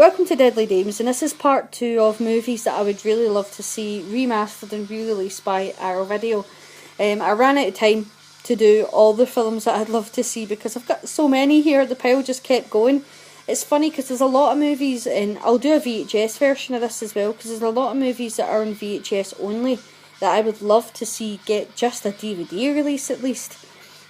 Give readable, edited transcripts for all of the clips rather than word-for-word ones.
Welcome to Deadly Dames, and this is part 2 of movies that I would really love to see remastered and re-released by Arrow Video. I ran out of time to do all the films that I'd love to see because I've got so many here, the pile just kept going. It's funny because there's a lot of movies, and I'll do a VHS version of this as well, because there's a lot of movies that are on VHS only that I would love to see get just a DVD release at least.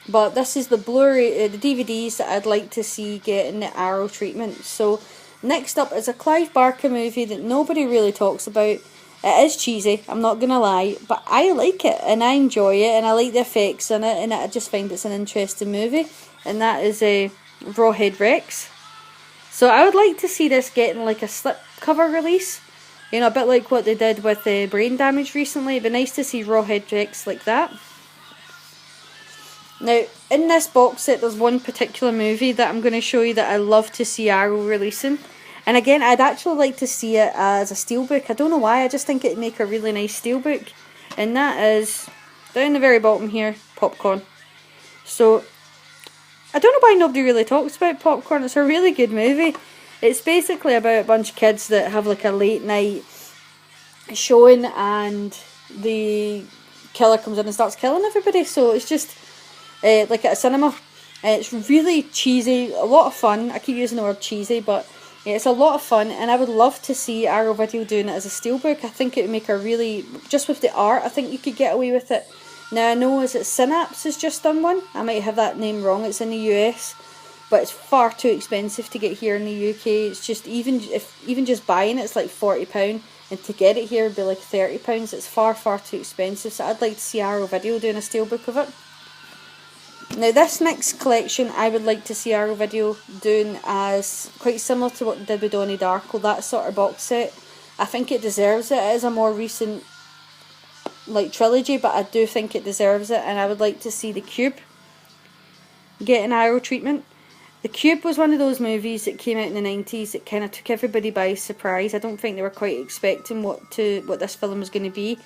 But this is the Blu-ray, the DVDs that I'd like to see getting the Arrow treatment. So next up is a Clive Barker movie that nobody really talks about. It is cheesy, I'm not gonna lie, but I like it and I enjoy it and I like the effects in it, and I just find it's an interesting movie, and that is a Rawhead Rex. So I would like to see this getting like a slipcover release, you know, a bit like what they did with Brain Damage recently. It'd be nice to see Rawhead Rex like that. Now, in this box set, there's one particular movie that I'm going to show you that I love to see Arrow releasing. And again, I'd actually like to see it as a steelbook. I don't know why, I just think it'd make a really nice steelbook. And that is, down the very bottom here, Popcorn. So, I don't know why nobody really talks about Popcorn. It's a really good movie. It's basically about a bunch of kids that have like a late night showing, and the killer comes in and starts killing everybody. So it's just like at a cinema. It's really cheesy, a lot of fun. I keep using the word cheesy, but yeah, it's a lot of fun, and I would love to see Arrow Video doing it as a steelbook. I think it would make a really, just with the art, I think you could get away with it. Now I know, is it Synapse has just done one? I might have that name wrong. It's in the US, but it's far too expensive to get here in the UK. It's just, even just buying it, it's like £40, and to get it here would be like £30. It's far too expensive. So I'd like to see Arrow Video doing a steelbook of it. Now this next collection I would like to see Arrow Video doing as quite similar to what they did with Donnie Darko, that sort of box set. I think it deserves it. It is a more recent like trilogy, but I do think it deserves it, and I would like to see The Cube get an Arrow treatment. The Cube was one of those movies that came out in the 90s that kind of took everybody by surprise. I don't think they were quite expecting what this film was going to be.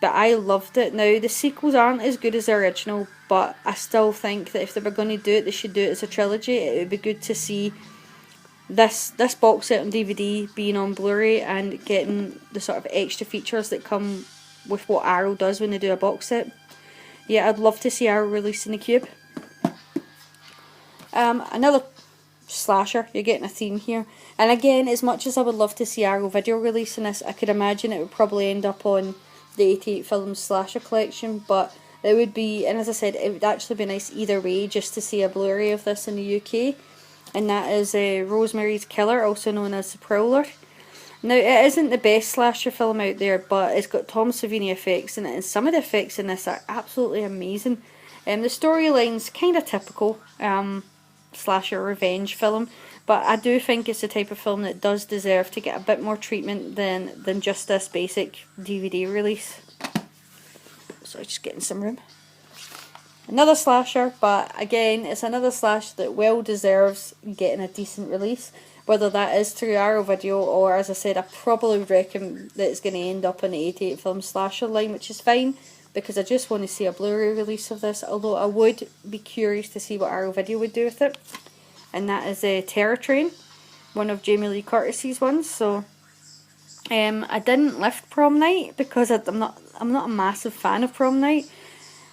But I loved it. Now, the sequels aren't as good as the original, but I still think that if they were going to do it, they should do it as a trilogy. It would be good to see this box set on DVD being on Blu-ray and getting the sort of extra features that come with what Arrow does when they do a box set. Yeah, I'd love to see Arrow releasing The Cube. Another slasher, you're getting a theme here. And again, as much as I would love to see Arrow Video releasing this, I could imagine it would probably end up on the 88 Films slasher collection, but it would be, and as I said, it would actually be nice either way just to see a Blu-ray of this in the UK, and that is Rosemary's Killer, also known as The Prowler. Now, it isn't the best slasher film out there, but it's got Tom Savini effects in it, and some of the effects in this are absolutely amazing. The storyline's kind of typical slasher revenge film, but I do think it's the type of film that does deserve to get a bit more treatment than just this basic DVD release. Sorry, just getting some room. Another slasher, but again, it's another slash that well deserves getting a decent release, whether that is through Arrow Video, or as I said, I probably reckon that it's going to end up on the 88 Film slasher line, which is fine, because I just want to see a Blu-ray release of this, although I would be curious to see what Arrow Video would do with it. And that is Terror Train, one of Jamie Lee Curtis's ones. So I didn't lift Prom Night because I'm not a massive fan of Prom Night.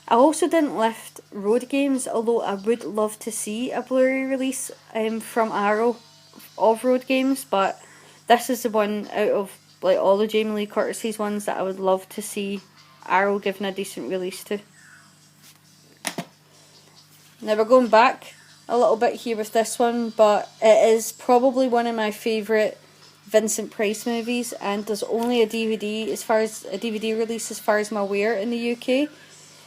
I also didn't lift Road Games, although I would love to see a Blu-ray release from Arrow of Road Games, but this is the one out of like all the Jamie Lee Curtis's ones that I would love to see Arrow giving a decent release to. Now we're going back a little bit here with this one, but it is probably one of my favourite Vincent Price movies, and there's only a DVD release as far as I'm aware in the UK.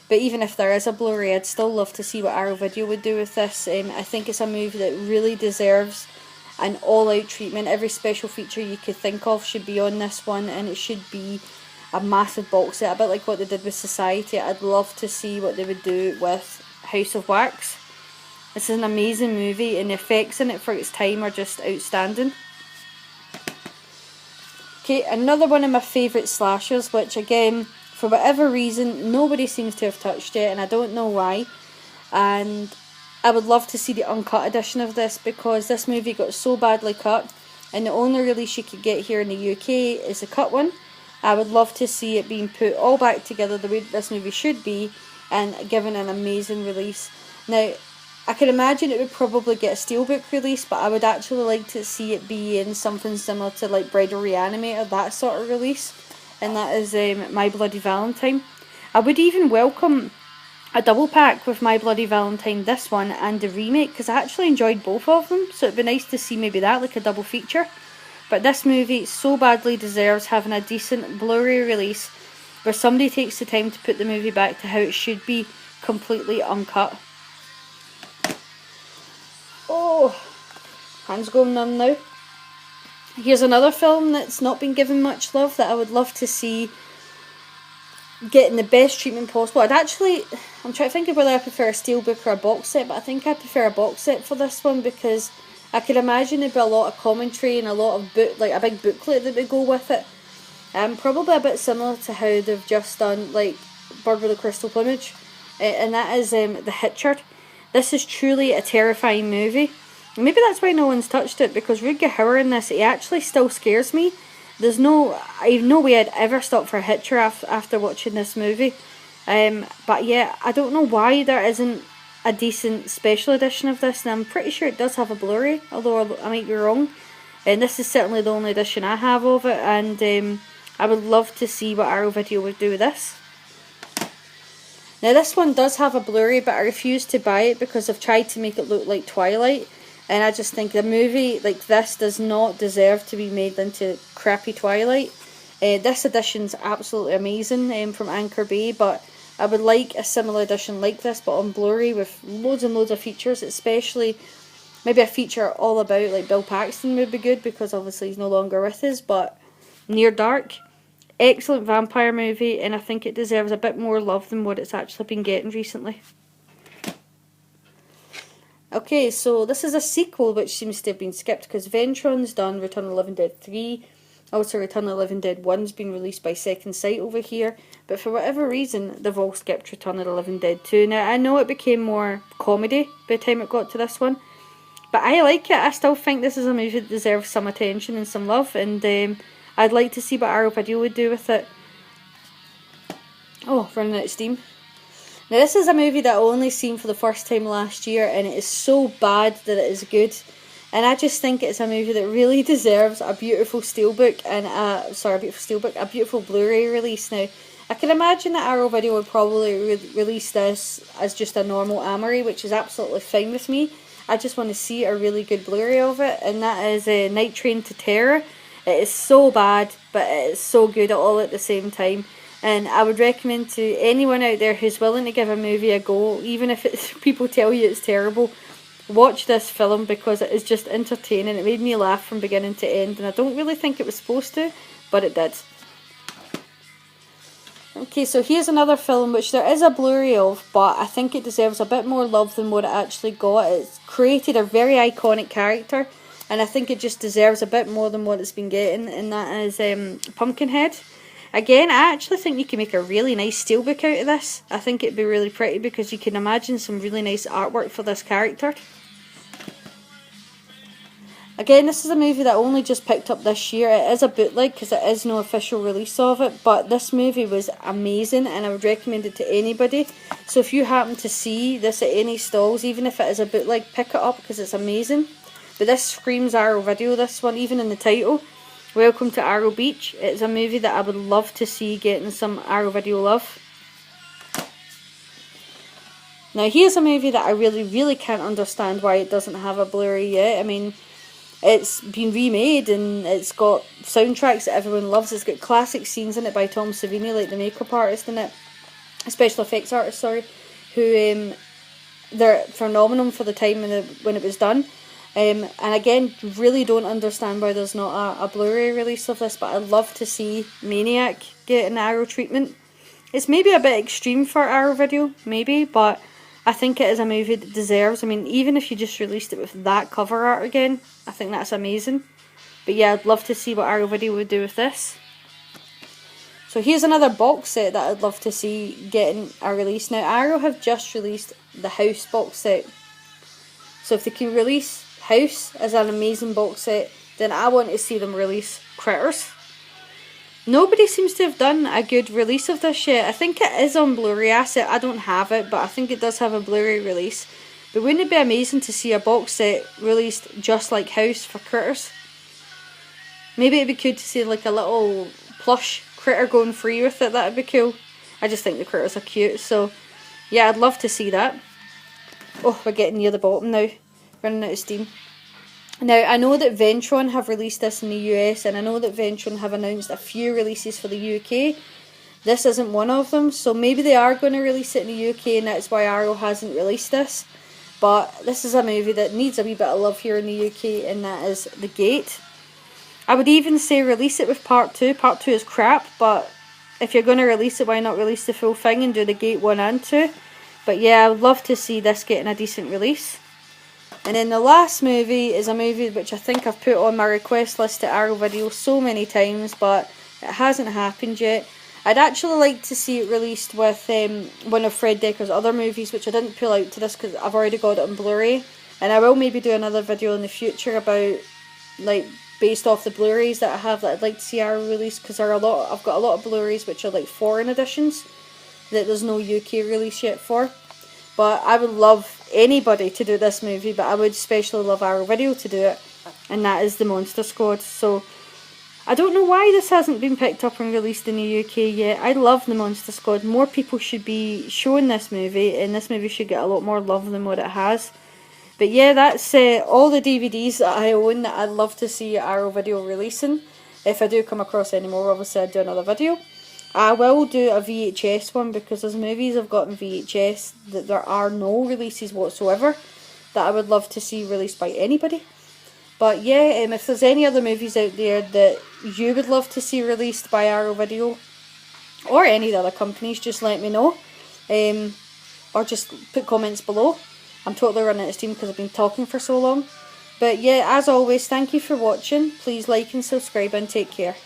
But even if there is a Blu-ray, I'd still love to see what Arrow Video would do with this. I think it's a movie that really deserves an all-out treatment. Every special feature you could think of should be on this one, and it should be a massive box set, a bit like what they did with Society. I'd love to see what they would do with House of Wax. This is an amazing movie, and the effects in it for its time are just outstanding. Okay, another one of my favourite slashers, which again, for whatever reason, nobody seems to have touched it, and I don't know why. And I would love to see the uncut edition of this, because this movie got so badly cut and the only release you could get here in the UK is the cut one. I would love to see it being put all back together the way this movie should be and given an amazing release. Now, I can imagine it would probably get a steelbook release, but I would actually like to see it be in something similar to like Bride or Reanimator, that sort of release, and that is My Bloody Valentine. I would even welcome a double pack with My Bloody Valentine, this one, and the remake, because I actually enjoyed both of them, so it'd be nice to see maybe that, like a double feature. But this movie so badly deserves having a decent Blu-ray release where somebody takes the time to put the movie back to how it should be, completely uncut. Oh, hands going numb now. Here's another film that's not been given much love that I would love to see getting the best treatment possible. I'm trying to think of whether I prefer a steelbook or a box set, but I think I prefer a box set for this one because I could imagine there'd be a lot of commentary and a lot of like a big booklet that would go with it. Probably a bit similar to how they've just done like Bird with a Crystal Plumage, and that is The Hitcher. This is truly a terrifying movie. Maybe that's why no one's touched it, because Rutger Hauer in this, he actually still scares me. I have no way I'd ever stop for a Hitcher after watching this movie. But yeah, I don't know why there isn't a decent special edition of this, and I'm pretty sure it does have a Blu-ray, although I might be wrong. And this is certainly the only edition I have of it, and I would love to see what Arrow Video would do with this. Now this one does have a Blu-ray, but I refuse to buy it because I've tried to make it look like Twilight, and I just think a movie like this does not deserve to be made into crappy Twilight. This edition's absolutely amazing from Anchor Bay, but I would like a similar edition like this, but on Blu-ray with loads and loads of features, especially maybe a feature all about like Bill Paxton would be good, because obviously he's no longer with us, but Near Dark, excellent vampire movie, and I think it deserves a bit more love than what it's actually been getting recently. Okay, so this is a sequel which seems to have been skipped because Ventron's done Return of the Living Dead 3. Also, Return of the Living Dead 1's been released by Second Sight over here. But for whatever reason, they've all skipped Return of the Living Dead 2. Now, I know it became more comedy by the time it got to this one, but I like it. I still think this is a movie that deserves some attention and some love, and I'd like to see what Arrow Video would do with it. Oh, running out of steam. Now this is a movie that I only seen for the first time last year, and it is so bad that it is good. And I just think it's a movie that really deserves a beautiful steelbook and a beautiful Blu-ray release. Now, I can imagine that Arrow Video would probably release this as just a normal Amory, which is absolutely fine with me. I just want to see a really good Blu-ray of it, and that is Night Train to Terror. It is so bad, but it is so good all at the same time. And I would recommend to anyone out there who's willing to give a movie a go, even if people tell you it's terrible, watch this film because it is just entertaining. It made me laugh from beginning to end, and I don't really think it was supposed to, but it did. Okay, so here's another film which there is a Blu-ray of, but I think it deserves a bit more love than what it actually got. It's created a very iconic character, and I think it just deserves a bit more than what it's been getting, and that is Pumpkinhead. Again, I actually think you can make a really nice steelbook out of this. I think it'd be really pretty because you can imagine some really nice artwork for this character. Again, this is a movie that I only just picked up this year. It is a bootleg because it is no official release of it, but this movie was amazing and I would recommend it to anybody. So if you happen to see this at any stalls, even if it is a bootleg, pick it up because it's amazing. But this screams Arrow Video, this one, even in the title. Welcome to Arrow Beach. It's a movie that I would love to see getting some Arrow Video love. Now here's a movie that I really can't understand why it doesn't have a Blu-ray yet. I mean, it's been remade and it's got soundtracks that everyone loves. It's got classic scenes in it by Tom Savini, like the makeup artist in it, special effects artist, sorry, who they're phenomenal for the time when it was done. And again, really don't understand why there's not a Blu-ray release of this, but I'd love to see Maniac get an Arrow treatment. It's maybe a bit extreme for Arrow Video, maybe, but I think it is a movie that deserves. I mean, even if you just released it with that cover art again, I think that's amazing. But yeah, I'd love to see what Arrow Video would do with this. So here's another box set that I'd love to see getting a release. Now, Arrow have just released the House box set. So if they can release House as an amazing box set, then I want to see them release Critters. Nobody seems to have done a good release of this yet. I think it is on Blu-ray. I don't have it, but I think it does have a Blu-ray release. But wouldn't it be amazing to see a box set released just like House for Critters? Maybe it'd be cool to see like a little plush critter going free with it. That'd be cool. I just think the critters are cute. So yeah, I'd love to see that. Oh, we're getting near the bottom now. Running out of steam. Now, I know that Ventron have released this in the US, and I know that Ventron have announced a few releases for the UK. This isn't one of them, so maybe they are going to release it in the UK, and that's why Arrow hasn't released this. But this is a movie that needs a wee bit of love here in the UK, and that is The Gate. I would even say release it with Part 2. Part 2 is crap, but if you're going to release it, why not release the full thing and do The Gate 1 and 2? But yeah, I would love to see this getting a decent release. And then the last movie is a movie which I think I've put on my request list at Arrow Video so many times, but it hasn't happened yet. I'd actually like to see it released with one of Fred Decker's other movies, which I didn't pull out to this because I've already got it on Blu-ray. And I will maybe do another video in the future about, like, based off the Blu-rays that I have that I'd like to see Arrow release, because I've got a lot of Blu-rays which are like foreign editions that there's no UK release yet for. But I would love anybody to do this movie, but I would especially love Arrow Video to do it, and that is The Monster Squad. So I don't know why this hasn't been picked up and released in the UK yet. I love The Monster Squad. More people should be showing this movie, and this movie should get a lot more love than what it has. But yeah, that's all the DVDs that I own that I'd love to see Arrow Video releasing. If I do come across any more, obviously I'd do another video. I will do a VHS one, because there's movies I've got in VHS that there are no releases whatsoever that I would love to see released by anybody. But yeah, if there's any other movies out there that you would love to see released by Arrow Video or any of the other companies, just let me know. Or just put comments below. I'm totally running out of steam because I've been talking for so long. But yeah, as always, thank you for watching. Please like and subscribe and take care.